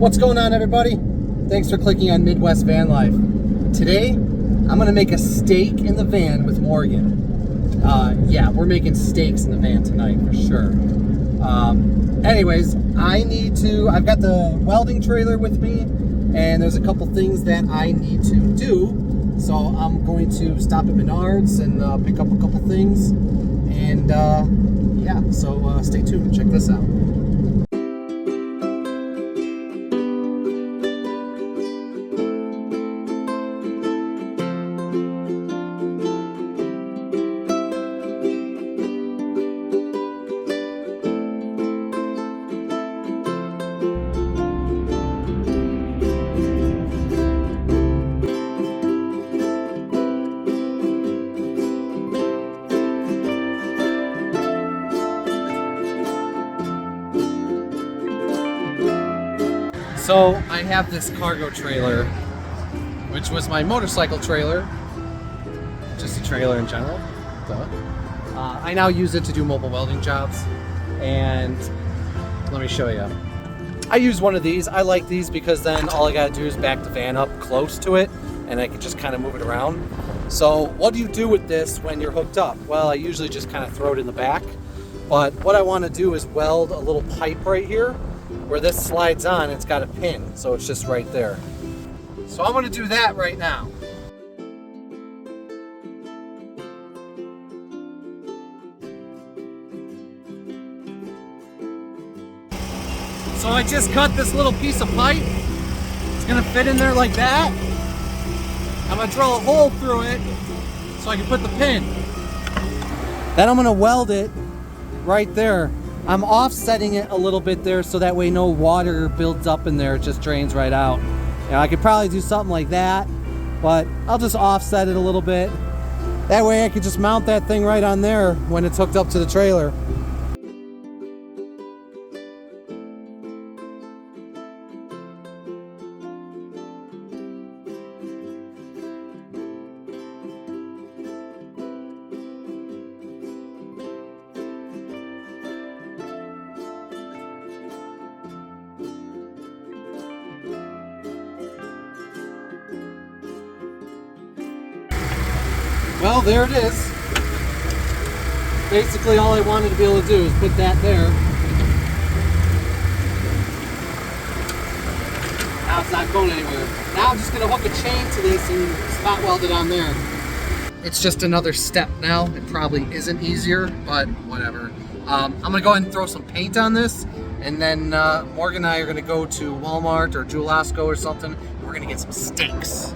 What's going on, everybody? Thanks for clicking on Midwest Van Life. Today, I'm gonna make a steak in the van with Morgan. Yeah, we're making steaks in the van tonight for sure. Anyways, I've got the welding trailer with me, and there's a couple things that I need to do. So I'm going to stop at Menards and pick up a couple things. And yeah, so stay tuned and check this out. So I have this cargo trailer, which was my motorcycle trailer, just a trailer in general. I now use it to do mobile welding jobs, and let me show you. I use one of these. I like these because then all I gotta do is back the van up close to it, and I can just kind of move it around. So what do you do with this when you're hooked up? Well, I usually just kind of throw it in the back, but what I want to do is weld a little pipe right here. Where this slides on, it's got a pin, so it's just right there. So I'm going to do that right now. So I just cut this little piece of pipe. It's going to fit in there like that. I'm going to drill a hole through it so I can put the pin. Then I'm going to weld it right there. I'm offsetting it a little bit there so that way no water builds up in there, it just drains right out. You know, I could probably do something like that, but I'll just offset it a little bit. That way I could just mount that thing right on there when it's hooked up to the trailer. Well, there it is. Basically all I wanted to be able to do is put that there. Now it's not going anywhere. Now I'm just going to hook a chain to this and spot weld it on there. It's just another step now. It probably isn't easier, but whatever. I'm going to go ahead and throw some paint on this, and then Morgan and I are going to go to Walmart or Jewel-Osco or something. We're going to get some steaks.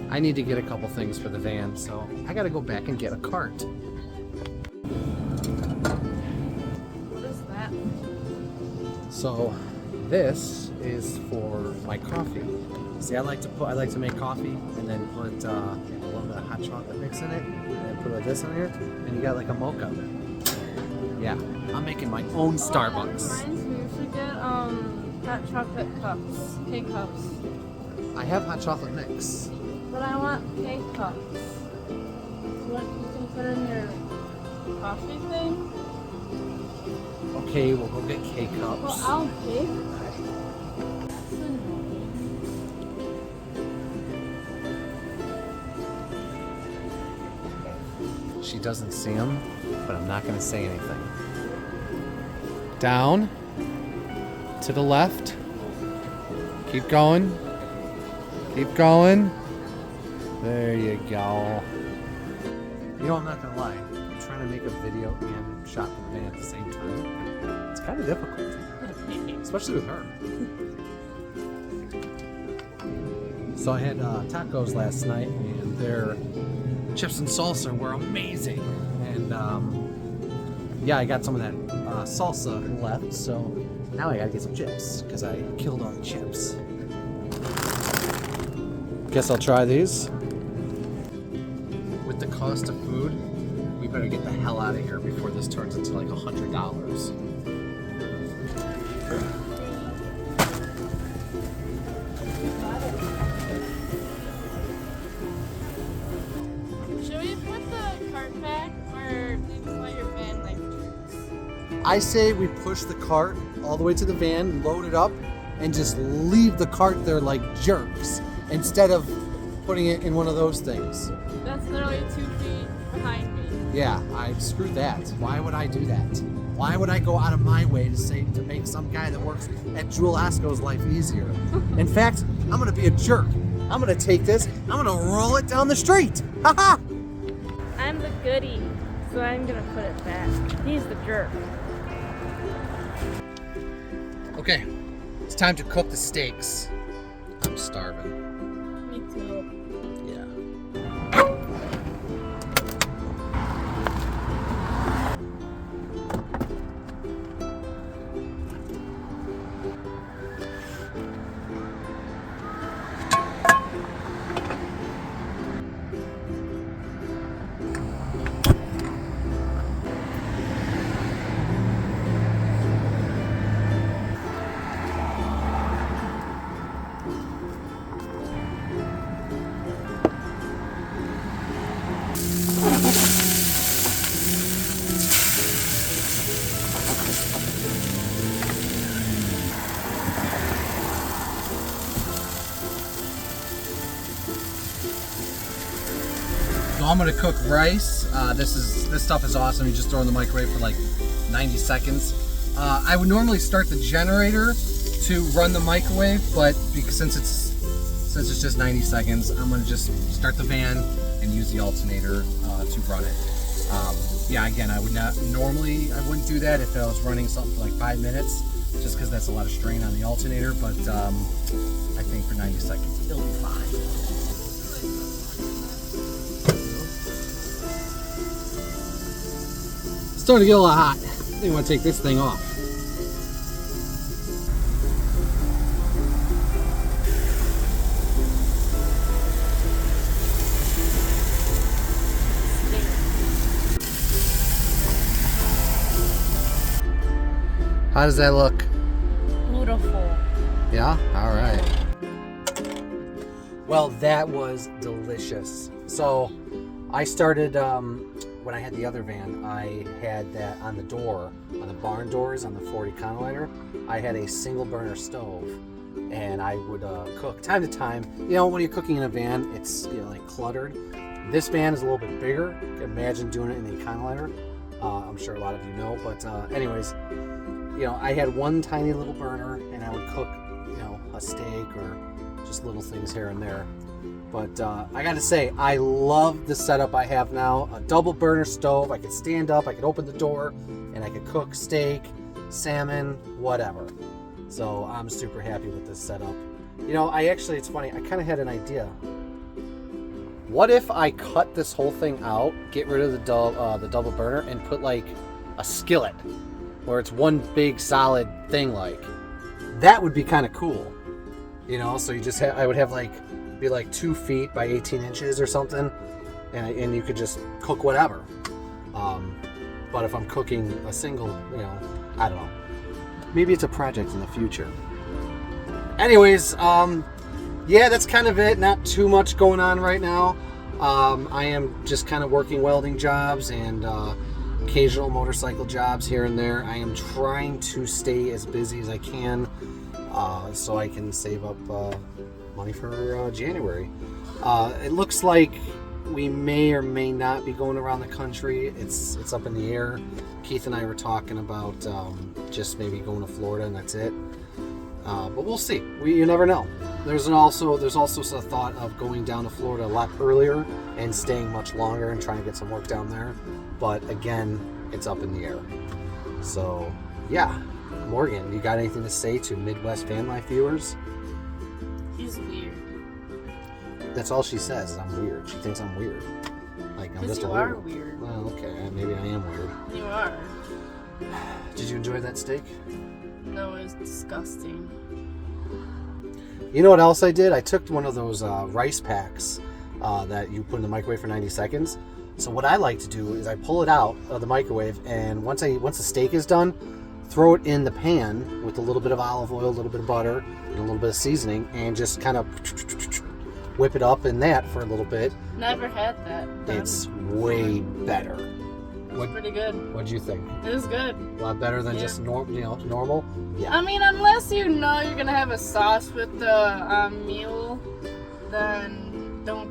I need to get a couple things for the van, so I gotta go back and get a cart. What is that? So this is for my coffee. See, I like to make coffee and then put a little bit of hot chocolate mix in it, and then put this in here, and you got like a mocha. Yeah, I'm making my own Starbucks. Reminds me, we should get hot chocolate cups, K-cups. I have hot chocolate mix. But I want K-cups. What you can put in your coffee thing? Okay, we'll go get K-cups. Well, I'll pay for that. She doesn't see them, but I'm not going to say anything. Down, to the left, keep going, keep going. There you go. You know, I'm not gonna lie, I'm trying to make a video and shop in the van at the same time. It's kind of difficult, especially with her. So I had tacos last night, and their chips and salsa were amazing. And yeah, I got some of that salsa left, so now I gotta get some chips because I killed all the chips. Guess I'll try these. With the cost of food, we better get the hell out of here before this turns into like $100. Should we put the cart back or leave it let your van like jerks? I say we push the cart all the way to the van, load it up, and just leave the cart there like jerks instead of putting it in one of those things. That's literally 2 feet behind me. Yeah, screw that. Why would I do that? Why would I go out of my way to make some guy that works at Jewel Osco's life easier? In fact, I'm gonna be a jerk. I'm gonna take this, I'm gonna roll it down the street. Haha! I'm the goodie, so I'm gonna put it back. He's the jerk. Okay, it's time to cook the steaks. I'm starving. Me too. Yeah. So I'm gonna cook rice. This stuff is awesome. You just throw it in the microwave for like 90 seconds. I would normally start the generator to run the microwave, but since it's just 90 seconds, I'm gonna just start the van and use the alternator to run it. Yeah, again, I wouldn't do that if I was running something for like 5 minutes, just because that's a lot of strain on the alternator. But I think for 90 seconds, it'll be fine. Starting to get a little hot. I think I'm gonna take this thing off. How does that look? Beautiful. Yeah? All right. Well, that was delicious. So I started, when I had the other van, I had that on the door, on the barn doors, on the 40 Econoline, I had a single burner stove, and I would cook time to time. You know, when you're cooking in a van, it's like cluttered. This van is a little bit bigger. Imagine doing it in the Econoline. I'm sure a lot of you know, but anyways, you know, I had one tiny little burner, and I would cook, you know, a steak or just little things here and there. But I gotta say, I love the setup I have now. A double burner stove. I could stand up, I could open the door, and I could cook steak, salmon, whatever. So I'm super happy with this setup. You know, it's funny, I kind of had an idea. What if I cut this whole thing out, get rid of the double burner, and put like a skillet, where it's one big solid thing? Like, that would be kind of cool. You know, so I would have be like 2 feet by 18 inches or something, and you could just cook whatever. But if I'm cooking a single, you know, I don't know. Maybe it's a project in the future. Anyways, yeah, that's kind of it. Not too much going on right now. I am just kind of working welding jobs and occasional motorcycle jobs here and there. I am trying to stay as busy as I can so I can save up money for January. It looks like we may or may not be going around the country. It's up in the air. Keith and I were talking about just maybe going to Florida and that's it. But we'll see. You never know. There's also a thought of going down to Florida a lot earlier and staying much longer and trying to get some work down there. But again, it's up in the air. So yeah, Morgan, you got anything to say to Midwest Van Life viewers? He's weird. That's all she says. Is I'm weird. She thinks I'm weird. Like I'm just a you are weirdo. weird. Well, okay, maybe I am weird. You are. Did you enjoy that steak? No, it's disgusting. You know what else I did? I took one of those rice packs that you put in the microwave for 90 seconds. So what I like to do is I pull it out of the microwave, and once the steak is done, throw it in the pan with a little bit of olive oil, a little bit of butter, and a little bit of seasoning, and just kind of whip it up in that for a little bit. Never had that. It's way better. It's pretty good. What'd you think? It was good. A lot better than just normal? Yeah. I mean, unless you know you're gonna have a sauce with the meal, then don't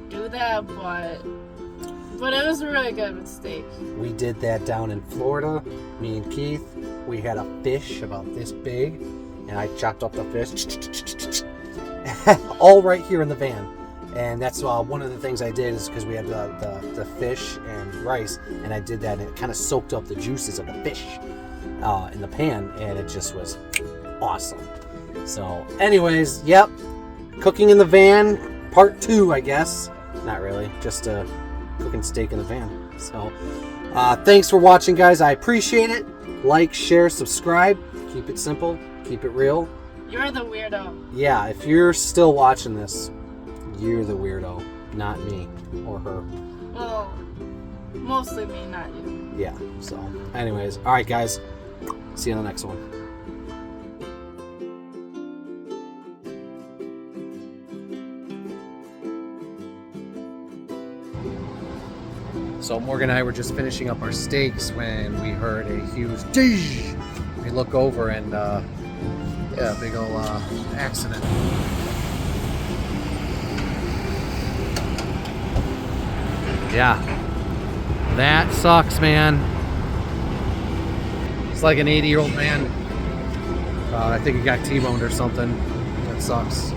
do that. But it was really good with steak. We did that down in Florida. Me and Keith. We had a fish about this big, and I chopped up the fish all right here in the van. And that's one of the things I did is because we had the fish and rice, and I did that, and it kind of soaked up the juices of the fish in the pan, and it just was awesome. So, anyways, yep, cooking in the van, part 2, I guess. Not really, just cooking steak in the van. So, thanks for watching, guys. I appreciate it. Like, share, subscribe. Keep it simple. Keep it real. You're the weirdo. Yeah, if you're still watching this, you're the weirdo, not me or her. Well, mostly me, not you. Yeah, so anyways, all right, guys. See you on the next one. So Morgan and I were just finishing up our steaks when we heard a huge dish. We look over and yeah, big old accident. Yeah, that sucks, man. It's like an 80-year-old man. I think he got T-boned or something. That sucks.